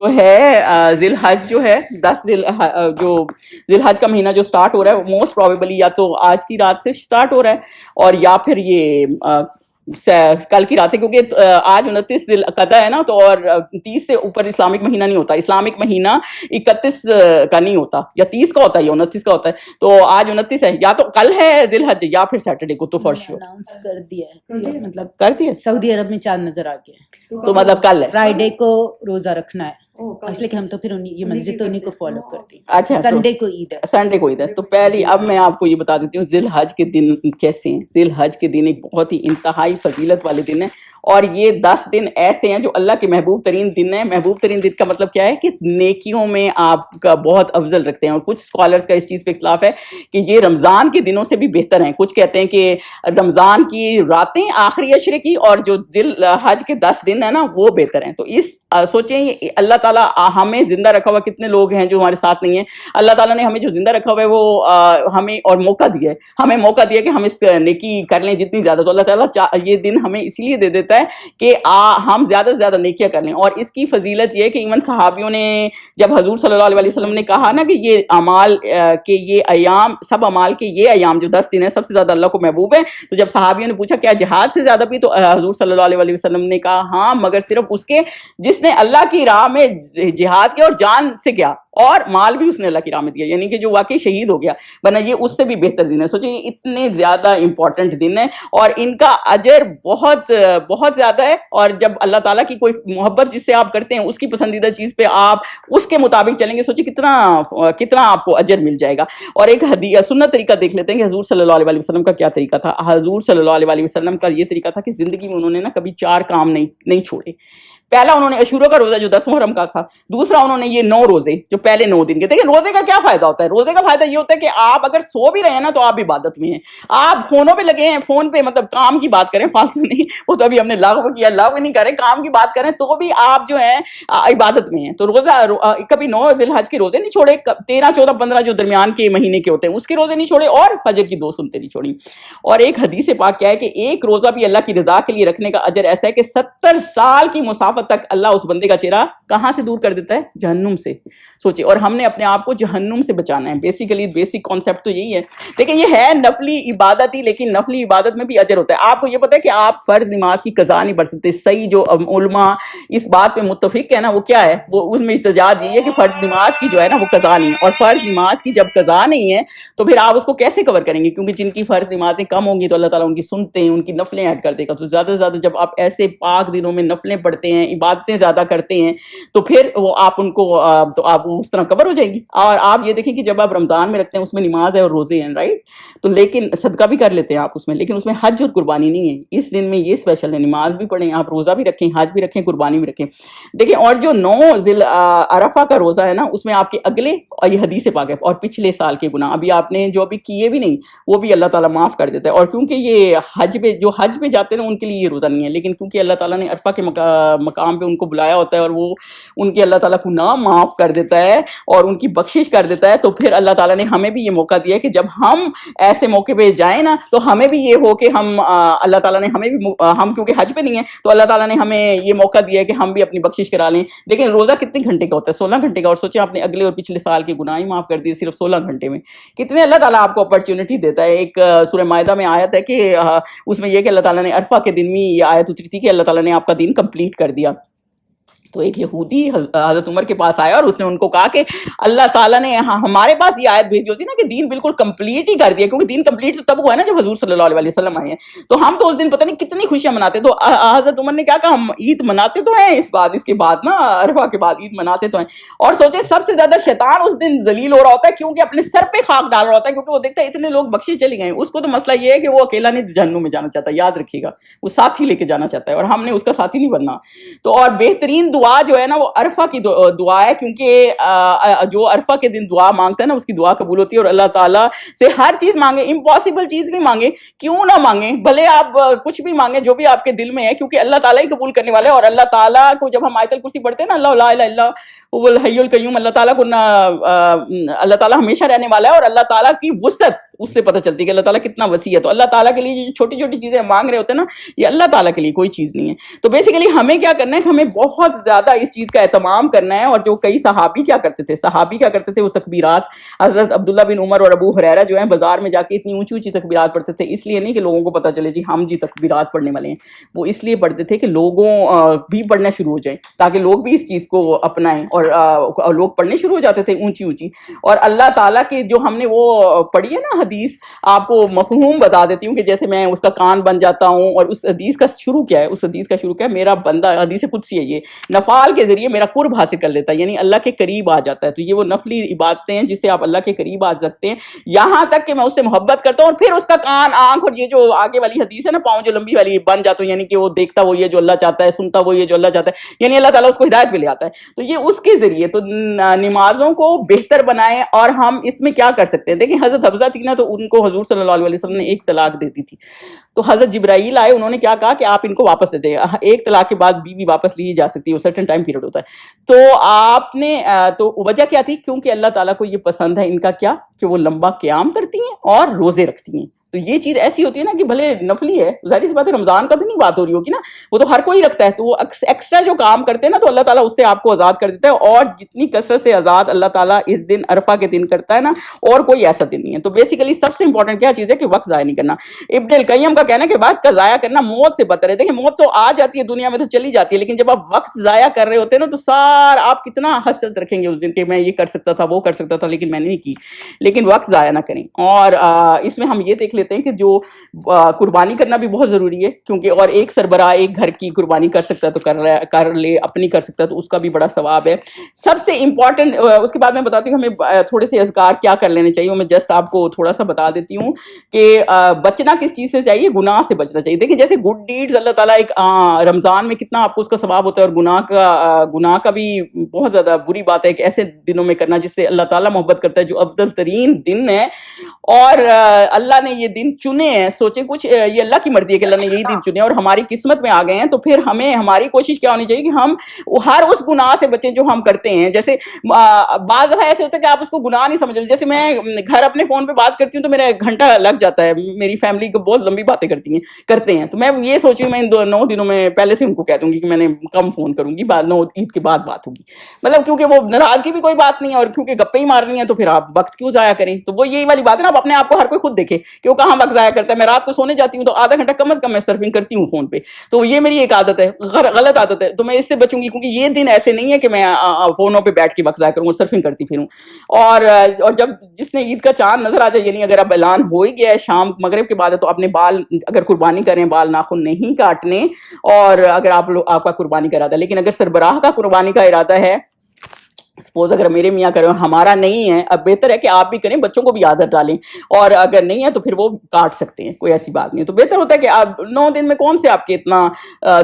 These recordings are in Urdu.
جو ہے ذی الحج جو ہے 10 جو ذی الحج کا مہینہ جو سٹارٹ ہو رہا ہے موسٹ پروبیبلی یا تو آج کی رات سے سٹارٹ ہو رہا ہے اور یا پھر یہ کل کی رات سے، کیونکہ آج 29 ذی القعدہ ہے نا، تو اور 30 سے اوپر اسلامک مہینہ نہیں ہوتا. اسلامک مہینہ 31 کا نہیں ہوتا، یا 30 کا ہوتا ہے یا 29 کا ہوتا ہے. تو آج 29 ہے، یا تو کل ہے ذی الحج یا پھر سیٹرڈے کو، تو فار شیور اناؤنس کر دیا ہے، مطلب کر دیا. سعودی عرب میں چاند نظر آ گیا ہے، تو مطلب کل ہے. فرائیڈے کو روزہ رکھنا ہے، اس لیے کہ ہم تو پھر یہ مسجد تو انہیں کو فالو کرتی ہیں. اچھا، سنڈے کو عید ہے. سنڈے کو عید ہے. تو پہلی اب میں آپ کو یہ بتا دیتی ہوں ذی الحج کے دن کیسے ہیں. ذی الحج کے دن ایک بہت ہی انتہائی فضیلت والے دن ہیں، اور یہ 10 دن ایسے ہیں جو اللہ کے محبوب ترین دن ہیں. محبوب ترین دن کا مطلب کیا ہے کہ نیکیوں میں آپ کا بہت افضل رکھتے ہیں. اور کچھ اسکالرس کا اس چیز پہ اختلاف ہے کہ یہ رمضان کے دنوں سے بھی بہتر ہیں. کچھ کہتے ہیں کہ رمضان کی راتیں آخری عشرے کی اور جو ذی الحج کے 10 دن ہیں نا وہ بہتر ہیں. تو اس سوچیں یہ اللہ تعالیٰ ہمیں زندہ رکھا ہوا، کتنے لوگ ہیں جو ہمارے ساتھ نہیں ہیں. اللہ تعالیٰ نے ہمیں جو زندہ رکھا ہوا ہے وہ ہمیں اور موقع دیا ہے، ہمیں موقع دیا کہ ہم اس نیکی کر لیں جتنی زیادہ. تو اللہ تعالیٰ یہ دن ہمیں اس لیے دے دیتا ہے کہ ہم زیادہ سے زیادہ نیکیاں کر لیں. اور اس کی فضیلت یہ ہے کہ ایون صحابیوں نے جب حضور صلی اللہ علیہ وسلم نے کہا نا کہ یہ اعمال کے یہ ایام، سب اعمال کے یہ ایام جو 10 دن ہیں سب سے زیادہ اللہ کو محبوب ہیں، تو جب صحابیوں نے پوچھا کیا جہاد سے زیادہ بھی، تو حضور صلی اللہ علیہ وسلم نے کہا ہاں، مگر صرف اس کے جس نے اللہ کی راہ میں جہاد کیا اور جان سے کیا، اور مال بھی اس نے اللہ کی راہ میں دیا، یعنی کہ جو واقعی شہید ہو گیا. ورنہ یہ اس سے بھی بہتر دن ہے. سوچیں یہ اتنے زیادہ امپورٹنٹ دن ہے اور ان کا اجر بہت بہت زیادہ ہے. اور جب اللہ تعالیٰ کی کوئی محبت جس سے آپ کرتے ہیں اس کی پسندیدہ چیز پہ آپ اس کے مطابق چلیں گے، سوچیں کتنا آپ کو اجر مل جائے گا. اور ایک سنت طریقہ دیکھ لیتے ہیں کہ حضور صلی اللہ علیہ وسلم کا کیا طریقہ تھا. حضور صلی اللہ علیہ وسلم کا یہ طریقہ تھا کہ زندگی میں انہوں نے نا کبھی 4 کام نہیں چھوڑے. پہلا انہوں نے عاشورہ کا روزہ جو 10 محرم کا تھا. دوسرا انہوں نے یہ 9 روزے جو پہلے 9 دن کے. دیکھیں روزے کا کیا فائدہ ہوتا ہے. روزے کا فائدہ یہ ہوتا ہے کہ آپ اگر سو بھی رہے ہیں نا تو آپ عبادت میں ہیں. آپ فونوں پہ لگے ہیں، فون پہ مطلب کام کی بات کریں، فالتو نہیں، وہ تو ابھی ہم نے لاغو کیا، لاغو نہیں کریں، کام کی بات کریں تو بھی آپ جو ہیں عبادت میں ہیں. تو روزہ کبھی 9 ذی الحج کے روزے نہیں چھوڑے، 13 14 15 جو درمیان کے مہینے کے ہوتے ہیں اس کے روزے نہیں چھوڑے، اور فجر کی 2 سنتیں نہیں چھوڑی. اور ایک حدیث پاک کیا ہے کہ ایک روزہ بھی اللہ کی رضا کے لیے رکھنے کا اجر ایسا ہے کہ 70 سال کی مسافت تک اللہ اس بندے کا چہرہ کہاں سے دور کر دیتا ہے؟ جہنم سے. سوچے، اور ہم نے اپنے آپ کو جہنم سے بچانا ہے. بیسیکلی بیسک کانسیپٹ تو یہی ہے. لیکن یہ ہے نفلی عبادت ہی، لیکن نفلی عبادت میں بھی اجر ہوتا ہے. آپ کو یہ پتہ ہے کہ آپ فرض نماز کی قضا نہیں پڑھ سکتے. صحیح جو علماء اس بات پہ متفق ہے نا وہ کیا ہے، وہ اس میں احتجاج یہ ہے کہ فرض نماز کی جو ہے نا وہ قضا نہیں ہے. اور فرض نماز کی جب قضا نہیں ہے تو پھر آپ اس کو کیسے کور کریں گے؟ کیونکہ جن کی فرض نمازیں کم ہوں گی تو اللہ تعالیٰ ان کی سنتے ہیں، ان کی نفلیں ایڈ کر دے گا. تو زیادہ سے زیادہ جب آپ ایسے پاک دنوں میں نفلیں پڑھتے ہیں، عبادتیں زیادہ کرتے ہیں، تو پھر وہ آپ ان کو تو آپ اس طرح کور ہو جائے گی. اور آپ یہ دیکھیں کہ جب آپ رمضان میں رکھتے ہیں اس میں نماز ہے اور روزے ہیں، رائٹ؟ تو لیکن صدقہ بھی کر لیتے ہیں آپ اس میں، لیکن اس میں حج اور قربانی نہیں ہے. اس دن میں یہ اسپیشل ہے، نماز بھی پڑھیں، آپ روزہ بھی رکھیں، حج بھی رکھیں، قربانی بھی رکھیں. دیکھیں، اور جو 9 ذی عرفہ کا روزہ ہے نا اس میں آپ کے اگلے، اور یہ حدیث پاک ہے، اور پچھلے سال کے گناہ ابھی آپ نے جو ابھی کیے بھی نہیں وہ بھی اللہ تعالیٰ معاف کر دیتا ہے. اور کیونکہ یہ جو حج پہ جاتے ہیں ان کے لیے یہ روزہ نہیں ہے، لیکن کیونکہ اللہ تعالیٰ نے عرفہ کے مقام پہ ان کو بلایا ہوتا ہے اور وہ ان کے اللہ تعالیٰ کو نہ معاف کر دیتا ہے اور ان کی بخشش کر دیتا ہے. تو پھر اللہ تعالیٰ نے ہمیں بھی یہ موقع دیا کہ جب ہم ایسے موقع پہ جائیں نا تو ہمیں بھی یہ ہو کہ ہم اللہ تعالیٰ نے ہمیں بھی، ہم کیونکہ حج پہ نہیں ہیں تو اللہ تعالیٰ نے ہمیں یہ موقع دیا کہ ہم بھی اپنی بخشش کرا لیں. دیکھیں روزہ کتنے گھنٹے کا ہوتا ہے؟ 16 گھنٹے کا. اور سوچیں آپ نے اگلے اور پچھلے سال کے گناہ ہی معاف کر دیے صرف 16 گھنٹے میں. کتنے اللہ تعالیٰ آپ کو اپرچونٹی دیتا ہے. ایک سورہ مائدہ میں آیت ہے کہ اس میں یہ کہ اللہ تعالیٰ نے عرفہ کے دن میں یہ آیت اتری تھی کہ اللہ تعالیٰ نے آپ کا دین کمپلیٹ کر دیا. تو ایک یہودی حضرت عمر کے پاس آیا اور اس نے ان کو کہا کہ اللہ تعالیٰ نے ہمارے پاس یہ آیت بھیجی ہوتی نا کہ دین بالکل کمپلیٹ ہی کر دیا، کیونکہ دین کمپلیٹ تو تب ہوا ہے نا جب حضور صلی اللہ علیہ وسلم آئے ہیں. تو ہم تو اس دن پتہ نہیں کتنی خوشیاں مناتے. تو حضرت عمر نے کیا کہا، ہم عید مناتے تو ہیں اس کے بعد نا عرفہ کے بعد عید مناتے تو ہیں. اور سوچیں سب سے زیادہ شیطان اس دن ذلیل ہو رہا ہوتا ہے کیونکہ اپنے سر پہ خاک ڈال رہا ہوتا ہے، کیونکہ وہ دیکھتا ہے اتنے لوگ بخشے چلے گئے. اس کو تو مسئلہ یہ ہے کہ وہ اکیلا نہیں جہنم میں جانا چاہتا، یاد رکھیے گا، وہ ساتھی لے کے جانا چاہتا ہے اور ہم نے اس کا ساتھی نہیں بننا. تو اور بہترین دعا جو ہے نا وہ عرفہ کی دعا ہے، کیونکہ جو عرفہ کے دن دعا مانگتا ہے نا اس کی دعا قبول ہوتی ہے. اور اللہ تعالیٰ سے ہر چیز مانگے، امپاسبل چیز بھی مانگے، کیوں نہ مانگے، بھلے آپ کچھ بھی مانگے جو بھی آپ کے دل میں ہے، کیونکہ اللہ تعالیٰ ہی قبول کرنے والے. اور اللہ تعالیٰ کو جب ہم آیت الکرسی پڑھتے ہیں نا، اللہ لا الہ الا هو الحی القیوم، اللہ تعالیٰ کو اللہ تعالیٰ ہمیشہ رہنے والا ہے اور اللہ تعالیٰ کی وسعت اس سے پتہ چلتی ہے کہ اللہ تعالیٰ کتنا وسیع ہے. تو اللہ تعالیٰ کے لیے جو چھوٹی چھوٹی چیزیں ہم مانگ رہے ہوتے ہیں نا, یہ اللہ تعالیٰ کے لیے کوئی چیز نہیں ہے. تو بیسیکلی ہمیں کیا کرنا ہے کہ ہمیں بہت زیادہ اس چیز کا اہتمام کرنا ہے. اور جو کئی صحابی کیا کرتے تھے وہ تکبیرات, حضرت عبداللہ بن عمر اور ابو ہریرہ جو ہیں بازار میں جا کے اتنی اونچی اونچی تکبیرات پڑھتے تھے, اس لیے نہیں کہ لوگوں کو پتہ چلے جی ہم جی تکبیرات پڑھنے والے ہیں, وہ اس لیے پڑھتے تھے کہ لوگوں بھی پڑھنا شروع ہو جائیں تاکہ لوگ بھی اس چیز کو اپنائیں. اور لوگ پڑھنے شروع ہو جاتے تھے اونچی اونچی. اور اللہ تعالیٰ کی جو ہم نے وہ پڑھی ہے نا حدیث, آپ کو مفہوم بتا دیتی ہوں کہ جیسے میں اس کا کان بن جاتا ہوں. اور اس حدیث کا شروع کیا ہے, میرا بندہ, حدیث قدسی ہے یہ, نفال کے ذریعے میرا قرب حاصل کر لیتا ہے, یعنی اللہ کے قریب آ جاتا ہے. تو یہ وہ نفلی عبادتیں ہیں جس سے آپ اللہ کے قریب آ سکتے ہیں, یہاں تک کہ میں اس سے محبت کرتا ہوں. اور پھر اس کا کان, آنکھ, اور یہ جو آگے والی حدیث ہے نا, پاؤں جو لمبی والی, بن جاتا ہوں, یعنی کہ وہ دیکھتا وہ یہ جو اللہ چاہتا ہے, سنتا وہ یہ جو اللہ چاہتا ہے, یعنی اللہ تعالیٰ اس کو ہدایت پہ لے آتا ہے. تو یہ اس کے ذریعے. تو نمازوں کو بہتر بنائیں. اور ہم اس میں کیا کر سکتے ہیں, دیکھیں حضرت حفصہ تھی نا, تو ان کو حضور صلی اللہ علیہ وسلم نے ایک طلاق دیتی تھی. تو حضرت جبرائیل آئے, انہوں نے کیا کہا کہ آپ ان کو واپس دے دیں. ایک طلاق کے بعد بیوی واپس لی جا سکتی ہے, وہ سرٹن ٹائم پیریڈ ہوتا ہے. تو آپ نے, تو وجہ کیا تھی, کیونکہ اللہ تعالیٰ کو یہ پسند ہے ان کا کیا, کہ وہ لمبا قیام کرتی ہیں اور روزے رکھتی ہیں. تو یہ چیز ایسی ہوتی ہے نا کہ بھلے نفلی ہے, ظاہر سی بات ہے رمضان کا تو نہیں بات ہو رہی ہوگی نا, وہ تو ہر کوئی رکھتا ہے. تو وہ ایکسٹرا جو کام کرتے ہیں نا, تو اللہ تعالیٰ اس سے آپ کو آزاد کر دیتا ہے. اور جتنی کثرت سے آزاد اللہ تعالیٰ اس دن عرفہ کے دن کرتا ہے نا, اور کوئی ایسا دن نہیں ہے. تو بیسیکلی سب سے امپورٹنٹ کیا چیز ہے کہ وقت ضائع نہیں کرنا. ابن القیم کا کہنا ہے کہ وقت کا ضائع کرنا موت سے بدتر ہے. دیکھیں موت تو آ جاتی ہے دنیا میں, تو چلی جاتی ہے, لیکن جب آپ وقت ضائع کر رہے ہوتے ہیں نا, تو سارا آپ کتنا حسرت رکھیں گے اس دن کہ میں یہ کر سکتا تھا, وہ کر سکتا تھا, لیکن میں نے نہیں کی. لیکن وقت ضائع نہ کریں. اور اس میں ہم یہ دیکھ لیتے ہیں کہ جو قربانی کرنا بھی بہت ضروری ہے, کیونکہ اور ایک سربراہ ایک گھر کی قربانی کر سکتا ہے تو کر لے, اپنی کر سکتا ہے تو اس کا بھی بڑا ثواب ہے. سب سے امپورٹنٹ, اس کے بعد میں بتاتی ہوں ہمیں تھوڑے سے اذکار کیا کر لینے چاہیے. میں جسٹ آپ کو تھوڑا سا بتا دیتی ہوں کہ بچنا کس چیز سے چاہیے, گناہ سے بچنا چاہیے. دیکھیں جیسے گڈ ڈیڈز اللہ تعالیٰ ایک رمضان میں کتنا آپ کو اس کا ثواب ہوتا ہے, اور گناہ کا بھی بہت زیادہ بری بات ہے کہ ایسے دنوں میں کرنا جس سے اللہ تعالیٰ محبت کرتا ہے, جو افضل ترین دن ہے. اور اللہ نے یہ دن چنے ہیں, سوچیں کچھ, یہ اللہ کی مرضی ہے کہ اللہ نے یہی دن چنے اور ہماری قسمت میں آ گئے ہیں. تو پھر ہماری کوشش کیا ہونی چاہیے کہ ہم ہر اس گناہ سے بچیں جو ہم کرتے ہیں. جیسے بعض دفعہ ایسے ہوتا ہے کہ آپ اس کو گناہ نہیں سمجھ رہے. جیسے میں گھر اپنے فون پہ بات کرتی ہوں تو میرا 1 گھنٹہ لگ جاتا ہے, میری فیملی کو بہت لمبی باتیں کرتے ہیں. تو میں یہ سوچی ہوں میں ان 9 دنوں میں پہلے سے ان کو کہہ دوں گی کہ میں نے کم فون کروں گی, 9 عید کے بعد بات ہوگی. مطلب کیونکہ وہ ناراضگی بھی کوئی بات نہیں ہے, اور کیونکہ گپے ہی مارنی ہے, تو پھر آپ وقت کیوں ضائع کریں. تو وہ یہی والی بات ہے نا, آپ اپنے آپ کو ہر کوئی خود دیکھے کہ وہ کہاں وقت ضائع کرتا ہے. میں رات کو سونے جاتی ہوں تو آدھا گھنٹہ کم از کم میں سرفنگ کرتی ہوں فون پہ. تو یہ میری ایک عادت ہے, غلط عادت ہے. تو میں اس سے بچوں گی, کیونکہ یہ دن ایسے نہیں ہے کہ میں فونوں پہ بیٹھ کے وقت ضائع کروں اور سرفنگ کرتی پھروں. اور جب جس نے عید کا چاند نظر آ جائے, یعنی اگر اب اعلان ہو ہی گیا ہے شام مغرب کے بعد ہے, تو اپنے بال اگر قربانی کریں, بال ناخن نہیں کاٹنے. اور اگر آپ کا قربانی کا ارادہ, لیکن اگر سربراہ کا قربانی کا ارادہ ہے, سپوز اگر میرے میاں کریں اور ہمارا نہیں ہے, اب بہتر ہے کہ آپ بھی کریں, بچوں کو بھی عادت ڈالیں. اور اگر نہیں ہے تو پھر وہ کاٹ سکتے ہیں, کوئی ایسی بات نہیں. تو بہتر ہوتا ہے کہ آپ 9 دن میں کون سے آپ کے اتنا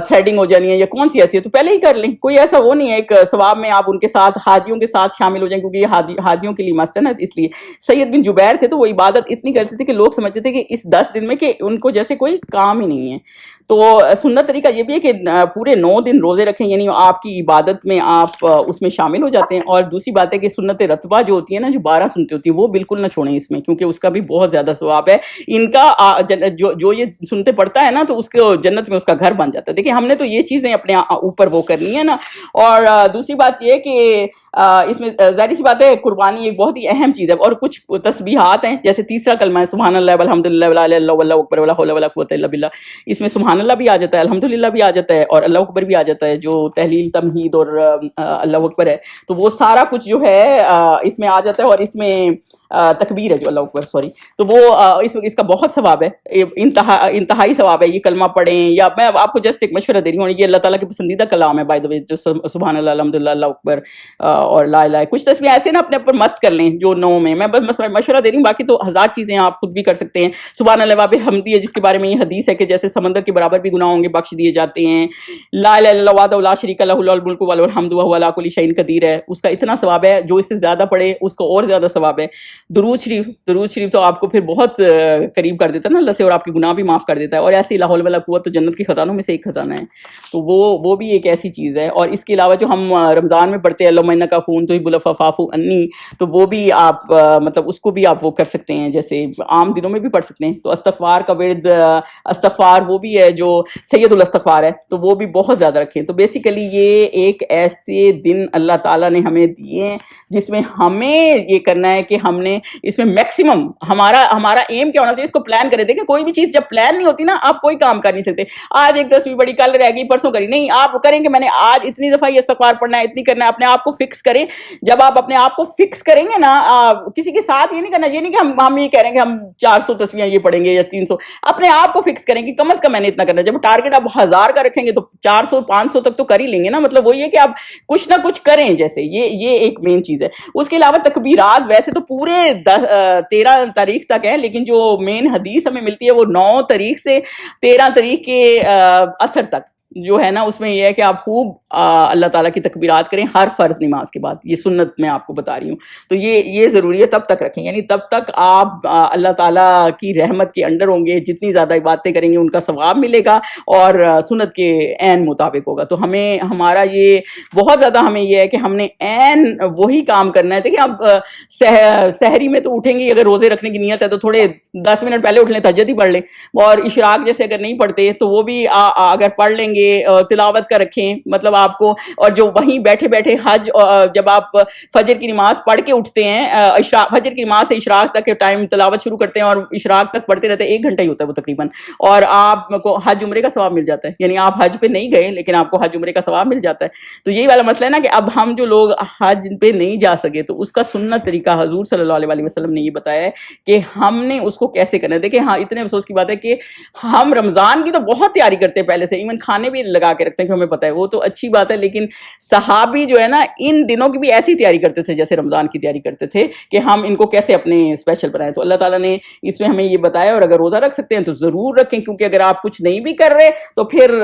تھریڈنگ ہو جانی ہے یا کون سی ایسی ہے, تو پہلے ہی کر لیں. کوئی ایسا وہ نہیں ہے, ایک ثواب میں آپ ان کے ساتھ حاجیوں کے ساتھ شامل ہو جائیں, کیونکہ یہ حاجیوں کے لیے مست ہے نا. اس لیے سید بن جبیر تھے, تو وہ عبادت اتنی کرتے تھے کہ لوگ سمجھتے تھے کہ اس 10 دن میں کہ ان کو جیسے کوئی کام ہی نہیں ہے. تو سنت طریقہ یہ بھی ہے کہ پورے 9 دن روزے رکھیں, یعنی آپ کی عبادت میں آپ اس میں شامل ہو جاتے ہیں. اور دوسری بات ہے کہ سنت رتبہ جو ہوتی ہے نا, جو 12 سنتیں ہوتی ہیں, وہ بالکل نہ چھوڑیں اس میں, کیونکہ اس کا بھی بہت زیادہ ثواب ہے. ان کا جو یہ سنتے پڑھتا ہے نا, تو اس کو جنت میں اس کا گھر بن جاتا ہے. دیکھیں ہم نے تو یہ چیزیں اپنے اوپر وہ کرنی ہے نا. اور دوسری بات یہ کہ اس میں ظاہر سی بات ہے قربانی ایک بہت ہی اہم چیز ہے. اور کچھ تسبیحات ہیں, جیسے تیسرا کلمہ ہے سبحان اللہ والحمدللہ ولا الہ الا اللہ واللہ اکبر ولا حول ولا قوۃ الا باللہ. اس میں سبحان اللہ بھی آ جاتا ہے, الحمدللہ بھی آ جاتا ہے, اور اللہ اکبر بھی آ جاتا ہے, جو تحلیل تمہید اور اللہ اکبر ہے. تو وہ سارا کچھ جو ہے اس میں آ جاتا ہے. اور اس میں تکبیر ہے جو اللہ اکبر, سوری, تو وہ اس کا بہت ثواب ہے, انتہائی ثواب ہے. یہ کلمہ پڑھیں, یا میں آپ کو جسٹ ایک مشورہ دے رہی ہوں, یہ اللہ تعالیٰ کے پسندیدہ کلام ہے بائی دا وے, جو سبحان اللہ, الحمدللہ, اللہ اکبر اور لا الہ. کچھ تسبیح ایسے نا اپنے اوپر مست کر لیں جو 9 میں بس مشورہ دے رہی ہوں, باقی تو 1000 چیزیں آپ خود بھی کر سکتے ہیں. سبحان اللہ وبحمدہ ہے, جس کے بارے میں یہ حدیث ہے کہ جیسے سمندر کے برابر بھی گناہ ہوں گے بخش دیے جاتے ہیں. لا الہ الا اللہ وحدہ لا شریک لہ لہ الملک ولہ الحمد وہو علی کل شیء قدیر ہے, اس کا اتنا ثواب ہے, جو اس سے زیادہ پڑھے اس کو اور زیادہ ثواب ہے. درود شریف تو آپ کو پھر بہت قریب کر دیتا ہے نا اللہ سے, اور آپ کی گناہ بھی معاف کر دیتا ہے. اور ایسی لا حول ولا قوت تو جنت کے خزانوں میں سے ایک خزانہ ہے, تو وہ بھی ایک ایسی چیز ہے. اور اس کے علاوہ جو ہم رمضان میں پڑھتے ہیں اللہم انک عفو تحب العفو فاعف عنی, تو وہ بھی آپ مطلب اس کو بھی آپ وہ کر سکتے ہیں, جیسے عام دنوں میں بھی پڑھ سکتے ہیں. تو استغفار کا ورد استغفار وہ بھی ہے جو سید الاستغفار ہے, تو وہ بھی بہت زیادہ رکھیں. تو بیسیکلی یہ ایک ایسے دن اللہ تعالیٰ نے ہمیں دیے ہیں جس میں ہمیں یہ کرنا ہے کہ ہم نے اس میں میکسیمم ہمارا ایم کیا ہونا چاہیے, اس کو پلان کرے. دیکھیں کوئی بھی چیز جب پلان نہیں ہوتی نا, آپ کوئی کام کر نہیں سکتے. آج ایک 10ویں پڑھی, کل رہ گئی, پرسوں کری, نہیں, آپ کریں کہ میں نے آج اتنی دفعہ یہ استغفار پڑھنا ہے, اتنی کرنا ہے. اپنے آپ کو فکس کریں. جب آپ اپنے آپ کو فکس کریں گے نا, کسی کے ساتھ یہ نہیں کرنا, یہ نہیں کہ ہم یہ کہہ رہے ہیں کہ ہم 400 تسبیحیں یہ پڑھیں گے یا 300. اپنے آپ کو فکس کریں کہ کم از کم میں نے اتنا کرنا ہے. جب ٹارگیٹ آپ 1000 کا رکھیں گے تو 400 500 تک تو کر ہی لیں گے نا. مطلب وہی ہے کہ آپ کچھ نہ کچھ کریں, جیسے یہ ایک مین چیز ہے. اس کے علاوہ تکبیرات ویسے تو پورے 13 تاریخ تک ہے, لیکن جو مین حدیث ہمیں ملتی ہے وہ 9 تاریخ سے 13 تاریخ کے عصر تک جو ہے نا, اس میں یہ ہے کہ آپ خوب اللہ تعالیٰ کی تکبیرات کریں ہر فرض نماز کے بعد. یہ سنت میں آپ کو بتا رہی ہوں, تو یہ ضروری ہے. تب تک رکھیں, یعنی تب تک آپ اللہ تعالیٰ کی رحمت کے انڈر ہوں گے. جتنی زیادہ عبادتیں کریں گے ان کا ثواب ملے گا اور سنت کے عین مطابق ہوگا. تو ہمارا یہ بہت زیادہ ہمیں یہ ہے کہ ہم نے عین وہی کام کرنا ہے. دیکھیں اب سحری میں تو اٹھیں گے, اگر روزے رکھنے کی نیت ہے تو تھوڑے 10 منٹ پہلے اٹھ لیں, تہجد ہی پڑھ لیں. اور اشراق جیسے اگر نہیں پڑھتے تو وہ بھی اگر پڑھ لیں گے, تلاوت کا رکھیں مطلب آپ کو. اور جو وہیں بیٹھے بیٹھے حج, جب آپ فجر کی نماز پڑھ کے اٹھتے ہیں, فجر کی نماز سے اشراق تک کے ٹائم تلاوت شروع کرتے ہیں اور اشراق تک پڑھتے رہتے ہیں, 1 گھنٹہ ہی ہوتا ہے وہ تقریباً, اور آپ کو حج عمرے کا ثواب مل جاتا ہے. یعنی آپ حج پہ نہیں گئے لیکن آپ کو حج عمرے کا ثواب مل جاتا ہے. تو یہی والا مسئلہ ہے نا کہ اب ہم جو لوگ حج پہ نہیں جا سکے, تو اس کا سنت طریقہ حضور صلی اللہ علیہ وسلم نے یہ بتایا ہے کہ ہم نے اس کو کیسے کرنا ہے. دیکھیں ہاں, اتنے افسوس کی بات ہے کہ ہم رمضان کی تو بہت تیاری کرتے ہیں پہلے سے, ایون کھانے بھی لگا کے رکھتے ہیں کہ ہمیں پتہ ہے, وہ تو اچھی بات ہے. لیکن صحابی جو ہے نا, ان دنوں کی بھی ایسی تیاری کرتے تھے جیسے رمضان کی تیاری کرتے تھے کہ ہم ان کو کیسے اپنے اسپیشل بنائیں. تو اللہ تعالیٰ نے اس میں ہمیں یہ بتایا, اور اگر روزہ رکھ سکتے ہیں تو ضرور رکھیں, کیونکہ اگر آپ کچھ نہیں بھی کر رہے تو پھر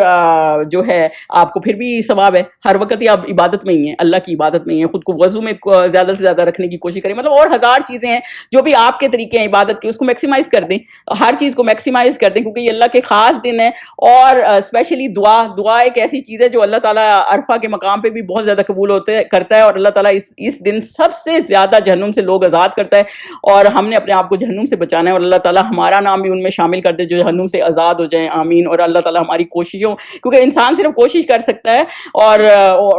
جو ہے آپ کو پھر بھی ثواب ہے. ہر وقت ہی آپ عبادت میں ہی ہیں, اللہ کی عبادت میں ہی ہیں. خود کو وضو میں زیادہ سے زیادہ رکھنے کی کوشش کریں. مطلب اور 1000 چیزیں ہیں جو بھی آپ کے طریقے ہیں عبادت کے, اس کو میکسیمائز کر دیں, ہر چیز کو میکسیمائز کر دیں, کیونکہ یہ اللہ کے خاص دن ہے. اور اسپیشلی دعا ایک ایسی چیز ہے جو اللہ تعالیٰ عرفہ کے مقام پہ بھی بہت زیادہ قبول کرتا ہے. اور اللہ تعالیٰ اس دن سب سے زیادہ جہنم سے لوگ آزاد کرتا ہے, اور ہم نے اپنے آپ کو جہنم سے بچانا ہے. اور اللہ تعالیٰ ہمارا نام بھی ان میں شامل کر دے جو جہنم سے آزاد ہو جائیں, آمین. اور اللہ تعالیٰ ہماری کوششوں, کیونکہ انسان صرف کوشش کر سکتا ہے, اور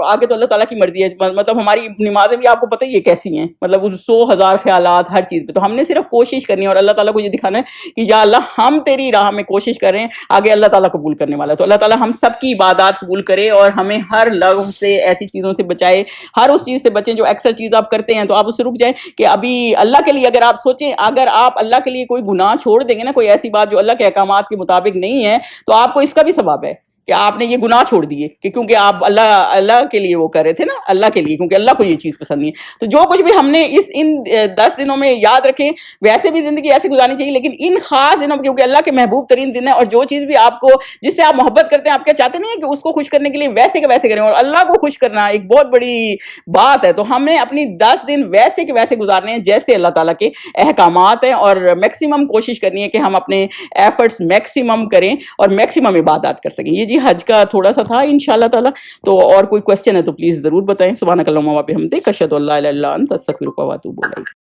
آگے تو اللہ تعالیٰ کی مرضی ہے. مطلب ہماری نمازیں بھی آپ کو پتہ ہی ہے کیسی ہیں, مطلب 100,000 خیالات ہر چیز پہ. تو ہم نے صرف کوشش کرنی ہے, اور اللہ تعالیٰ کو یہ دکھانا ہے کہ یا اللہ ہم تیری راہ میں کوشش کر رہے ہیں, آگے اللہ تعالیٰ قبول کرنے والا ہے. تو اللہ تعالیٰ ہم سب کی عبادات قبول کرے, اور ہمیں ہر لغو سے, ایسی چیزوں سے بچائے, ہر اس چیز سے بچیں جو ایکسٹرا چیز آپ کرتے ہیں تو آپ اس سے رک جائیں. کہ ابھی اللہ کے لیے اگر آپ سوچیں, اگر آپ اللہ کے لیے کوئی گناہ چھوڑ دیں گے نا, کوئی ایسی بات جو اللہ کے احکامات کے مطابق نہیں ہے, تو آپ کو اس کا بھی ثواب ہے کہ آپ نے یہ گناہ چھوڑ دیے, کہ کیونکہ آپ اللہ کے لیے وہ کر رہے تھے نا, اللہ کے لیے, کیونکہ اللہ کو یہ چیز پسند نہیں ہے. تو جو کچھ بھی ہم نے ان 10 دنوں میں یاد رکھیں, ویسے بھی زندگی ایسی گزارنی چاہیے, لیکن ان خاص دنوں میں, کیونکہ اللہ کے محبوب ترین دن ہے, اور جو چیز بھی آپ کو, جس سے آپ محبت کرتے ہیں, آپ کیا چاہتے نہیں ہیں کہ اس کو خوش کرنے کے لیے ویسے کے ویسے کریں, اور اللہ کو خوش کرنا ایک بہت بڑی بات ہے. تو ہمیں اپنی 10 دن ویسے کے ویسے گزارنے ہیں جیسے اللہ تعالیٰ کے احکامات ہیں, اور میکسیمم کوشش کرنی ہے کہ ہم اپنے ایفرٹس میکسیمم کریں اور میکسیمم عبادات کر سکیں. یہ جی حج کا تھوڑا سا تھا انشاءاللہ تعالیٰ. تو اور کوئی کوشچن ہے تو پلیز ضرور بتائیں. سبحانک اللہم و بحمدک, اشہد ان لا الہ الا انت, استغفرک و اتوب الیک.